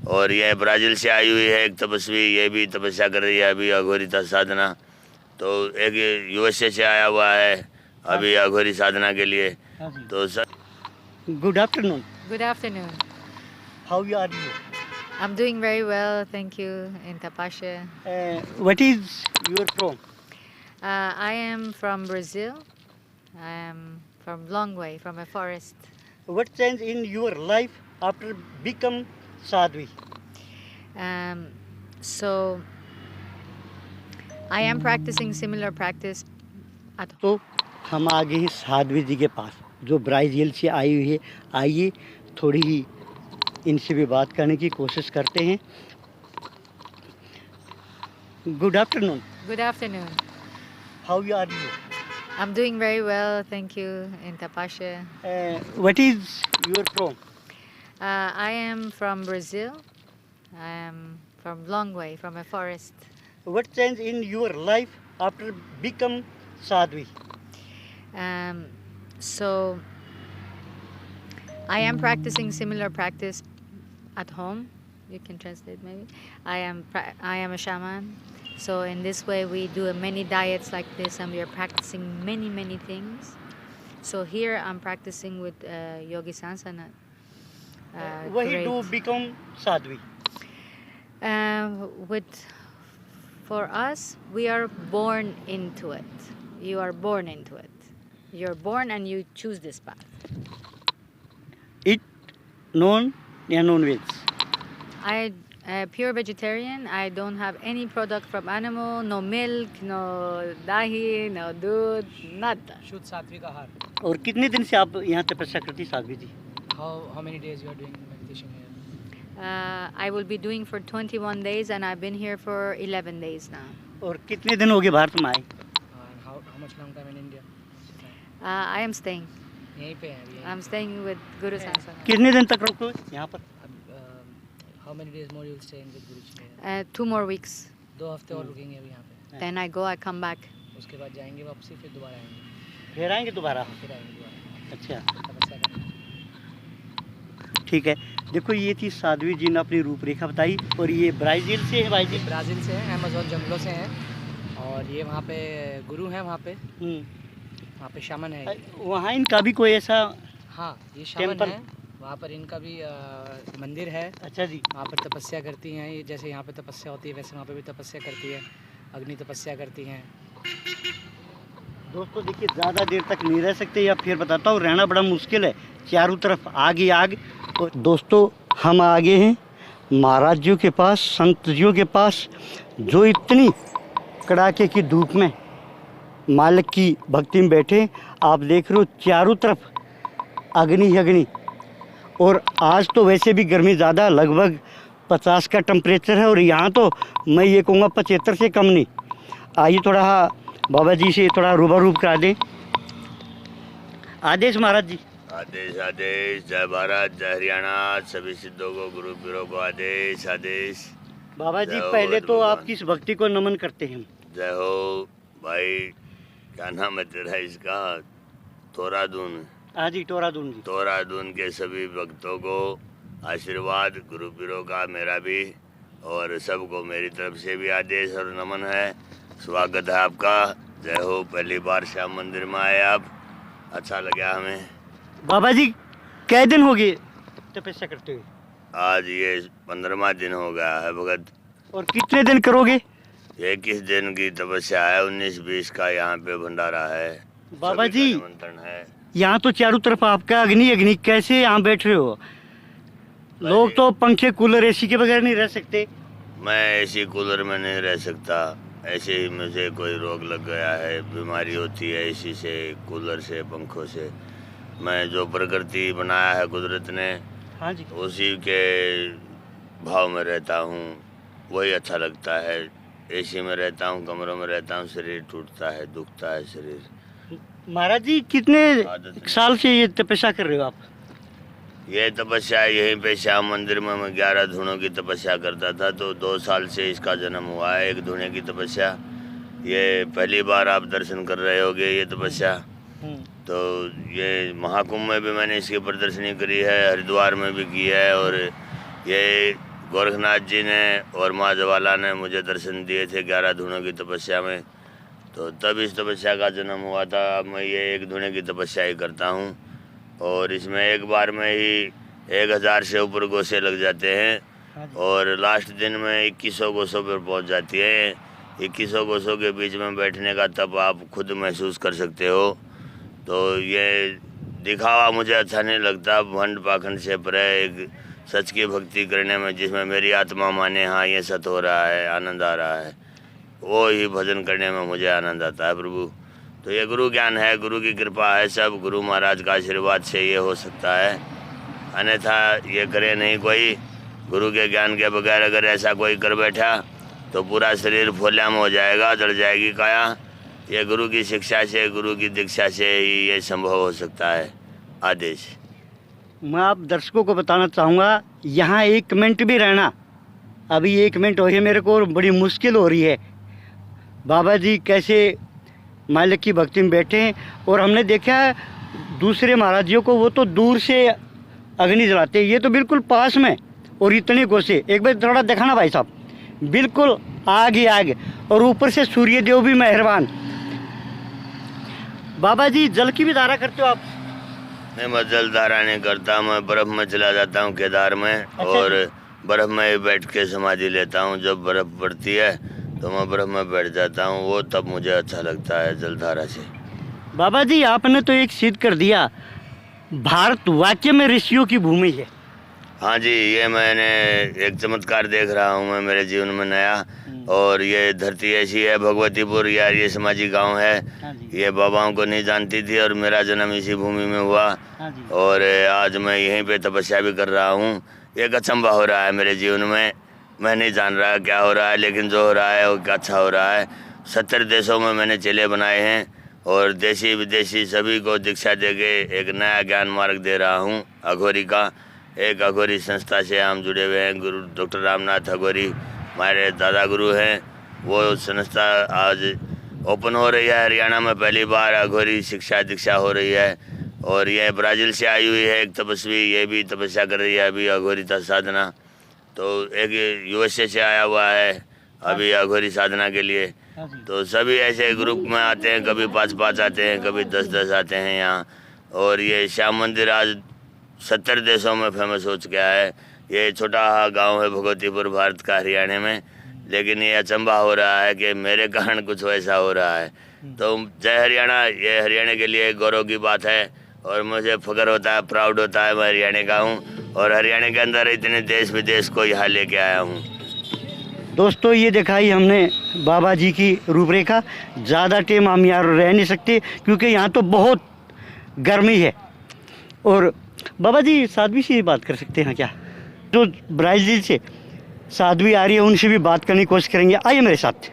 और ये ब्राज़ील से आई हुई है एक तपस्वी, ये भी तपस्या कर रही है अभी अघोरी साधना। तो एक यूएसए से आया हुआ है अभी अघोरी साधना के लिए। तो sir good afternoon. Good afternoon. How are you? I'm doing very well, thank you, in Tapasya. What is your from? I am from Brazil. I am from Longway, from a forest. What change in your life after become Sadhvi? So, I am practicing similar practice at home. तो हम आ गए हैं साध्वी जी के पास जो Brazil से आई हुई है। आइए थोड़ी ही इनसे भी बात करने की कोशिश करते हैं। Good afternoon. Good afternoon. How are you? I'm doing very well, thank you, in Tapasya. What is your from? I am from Brazil. I am from Longway, from a forest. What change in your life after become Sadhvi? So, I am practicing similar practice at home. You can translate maybe. I am a shaman. So in this way we do many diets like this, and we are practicing many things. So here I'm practicing with Yogi Sansana. वही do become Sadhvi? For us, we are born into it. You are born into it. You're born and you choose this path. It non या non veg? I pure vegetarian. I don't have any product from animal, no milk, no dahi, no दूध, nada. शुद्ध सात्विक आहार। और कितने दिन से आप यहाँ तपस्या करती साध्वी जी? How many days you are doing meditation here? I will be doing for 21 days, and I've been here for 11 days now. और कितने दिन हो गए भारत में आए? And how much long time in India? I am staying. यहीं पे हैं अभी। I'm staying with Guru Sansana. कितने दिन तक रुको यहाँ पर? How many days more you will stay in with Guru ji? 2 more weeks. 2 हफ्ते और रुकेंगे अभी यहाँ पे। Then I go, I come back. उसके बाद जाएंगे वापसी, फिर दोबारा आएंगे। फिर आएंगे दोबारा? फिर आएंगे दोबारा। अच्छा, तपस्या करेंगे। ठीक है। देखो ये थी साध्वी जी ने अपनी रूपरेखा बताई। और ये ब्राज़ील से है भाई जी? ब्राज़ील से हैं, अमेज़न जंगलों से हैं, और ये वहाँ पे गुरु हैं, वहाँ पे शामन है। वहाँ इनका भी कोई ऐसा? हाँ, ये शामन टेम्पल? है, वहाँ पर इनका भी मंदिर है। अच्छा जी। वहाँ पर तपस्या करती हैं, ये जैसे यहाँ पे तपस्या होती है वैसे वहाँ पे भी तपस्या करती है, अग्नि तपस्या करती हैं। दोस्तों देखिए ज़्यादा देर तक नहीं रह सकते, या फिर बताता हूँ रहना बड़ा मुश्किल है, चारों तरफ आग ही आग। और दोस्तों हम आगे हैं महाराज जी के पास, संत जियों के पास, जो इतनी कड़ाके की धूप में मालिक की भक्ति में बैठे। आप देख रहे हो चारों तरफ अग्नि ही अग्नि। और आज तो वैसे भी गर्मी ज़्यादा, लगभग 50 का टेम्परेचर है, और यहाँ तो मैं ये कहूँगा 75 से कम नहीं। आइए थोड़ा बाबा जी से थोड़ा रूबरू करा दें। आदेश महाराज जी। आदेश आदेश। जय भारत, जय हरियाणा, सभी सिद्धों को, गुरु पीरों को आदेश आदेश। बाबा जी जय हो पहले तो भगवान। आपकी इस भक्ति को नमन करते हैं। जय हो भाई। क्या नाम है तेरा इसका? तोरादून। हाँ जी, टोरादून जी। तोरादून के सभी भक्तों को आशीर्वाद, गुरु पीरों का मेरा भी, और सबको मेरी तरफ से भी आदेश और नमन है। स्वागत है आपका। जय हो। पहली बार श्याम मंदिर में आए आप, अच्छा लगा हमें। बाबा जी कै दिन हो गए तपस्या करते हुए? आज ये 15वां दिन हो गया है भगत। और कितने दिन करोगे? 21 दिन की तपस्या है, 19-20 का यहाँ पे भंडारा है। बाबा सभी का जी निमंत्रण है। यहाँ तो चारों तरफ आपका अग्नि अग्नि, कैसे यहाँ बैठ रहे हो? लोग तो पंखे कूलर एसी के बगैर नहीं रह सकते। मैं एसी कूलर में नहीं रह सकता, ऐसे ही मुझे कोई रोग लग गया है, बीमारी होती है एसी से, कूलर से, पंखों से। मैं जो प्रकृति बनाया है कुदरत ने, हाँ जी, उसी के भाव में रहता हूँ, वही अच्छा लगता है। एसी में रहता हूँ, कमरों में रहता हूँ, शरीर टूटता है, दुखता है शरीर। महाराज जी कितने साल से ये तपस्या कर रहे हो आप? ये तपस्या यहीं पे श्याम मंदिर में मैं 11 धुनों की तपस्या करता था, तो 2 साल से इसका जन्म हुआ है, 1 धुने की तपस्या। ये पहली बार आप दर्शन कर रहे होगे ये तपस्या। तो ये महाकुंभ में भी मैंने इसकी प्रदर्शनी करी है, हरिद्वार में भी की है, और ये गोरखनाथ जी ने और माँ ज्वाला ने मुझे दर्शन दिए थे 11 धुनों की तपस्या में, तो तब इस तपस्या का जन्म हुआ था। अब मैं ये 1 धुने की तपस्या ही करता हूँ और इसमें एक बार में ही 1000 से ऊपर गोसे लग जाते हैं और लास्ट दिन में 2100 गोसों पर पहुँच जाती है। 2100 गोसों के बीच में बैठने का तब आप खुद महसूस कर सकते हो। तो ये दिखावा मुझे अच्छा नहीं लगता, भंड पाखंड से परे एक सच की भक्ति करने में जिसमें मेरी आत्मा माने हाँ ये सत हो रहा है, आनंद आ रहा है, वो ही भजन करने में मुझे आनंद आता है प्रभु। तो ये गुरु ज्ञान है, गुरु की कृपा है, सब गुरु महाराज का आशीर्वाद से ये हो सकता है, अन्यथा ये करे नहीं कोई। गुरु के ज्ञान के बगैर अगर ऐसा कोई कर बैठा तो पूरा शरीर फोल्याम हो जाएगा, जड़ जाएगी काया। ये गुरु की शिक्षा से, गुरु की दीक्षा से ही ये संभव हो सकता है। आदेश। मैं आप दर्शकों को बताना चाहूँगा, यहाँ 1 मिनट भी रहना, अभी 1 मिनट हो रही है मेरे को और बड़ी मुश्किल हो रही है। बाबा जी कैसे मालिक की भक्ति में बैठे हैं और हमने देखा है दूसरे महाराजियों को, वो तो दूर से अग्नि जलाते हैं, ये तो बिल्कुल पास में और इतने गोसे। एक बार थोड़ा दिखाना भाई साहब, बिल्कुल आग ही आग और ऊपर से सूर्य देव भी मेहरबान। बाबा जी जल की भी धारा करते हो आप? नहीं, मैं जल धारा नहीं करता, मैं बर्फ़ में चला जाता हूँ केदार में। अच्छा। और बर्फ़ में बैठ के समाधि लेता हूँ। जब बर्फ़ पड़ती है तो मैं बर्फ़ में बैठ जाता हूँ, वो तब मुझे अच्छा लगता है जल धारा से। बाबा जी आपने तो एक सिद्ध कर दिया, भारत वाकई में ऋषियों की भूमि है। हाँ जी, ये मैंने एक चमत्कार देख रहा हूँ मैं मेरे जीवन में नया। और ये धरती ऐसी है, भगवतीपुर यार ये समाजी गांव है, ये बाबाओं को नहीं जानती थी और मेरा जन्म इसी भूमि में हुआ। और आज मैं यहीं पे तपस्या भी कर रहा हूँ। एक अचंभा हो रहा है मेरे जीवन में, मैं नहीं जान रहा क्या हो रहा है, लेकिन जो हो रहा है वो अच्छा हो रहा है। 70 देशों में मैंने चेले बनाए हैं और देशी विदेशी सभी को दीक्षा देके एक नया ज्ञान मार्ग दे रहा हूँ अघोरी का। एक अघोरी संस्था से हम जुड़े हुए हैं, गुरु डॉक्टर रामनाथ अघोरी हमारे दादा गुरु हैं। वो संस्था आज ओपन हो रही है हरियाणा में, पहली बार अघोरी शिक्षा दीक्षा हो रही है। और ये ब्राज़ील से आई हुई है एक तपस्वी, ये भी तपस्या कर रही है अभी अघोरीता साधना। तो एक USA से आया हुआ है अभी अघोरी साधना के लिए। तो सभी ऐसे ग्रुप में आते हैं, कभी 5-5 आते हैं, कभी 10-10 आते हैं यहाँ। और ये श्याम मंदिर आज 70 देशों में फेमस हो चुका है। ये छोटा गांव है भगवतीपुर, भारत का हरियाणा में, लेकिन ये अचंभा हो रहा है कि मेरे कारण कुछ वैसा हो रहा है। तो जय हरियाणा, ये हरियाणा के लिए गौरव की बात है और मुझे फ़ख्र होता है, प्राउड होता है, मैं हरियाणा का हूँ और हरियाणा के अंदर इतने देश विदेश को यहाँ लेके आया हूँ। दोस्तों ये दिखाई हमने बाबा जी की रूपरेखा। ज़्यादा टाइम हम यहाँ रह नहीं सकते क्योंकि यहाँ तो बहुत गर्मी है। और बाबा जी साध्वी से बात कर सकते हैं क्या? जो ब्राज़ील से साध्वी आ रही है उनसे भी बात करने की कोशिश करेंगे, आइए मेरे साथ।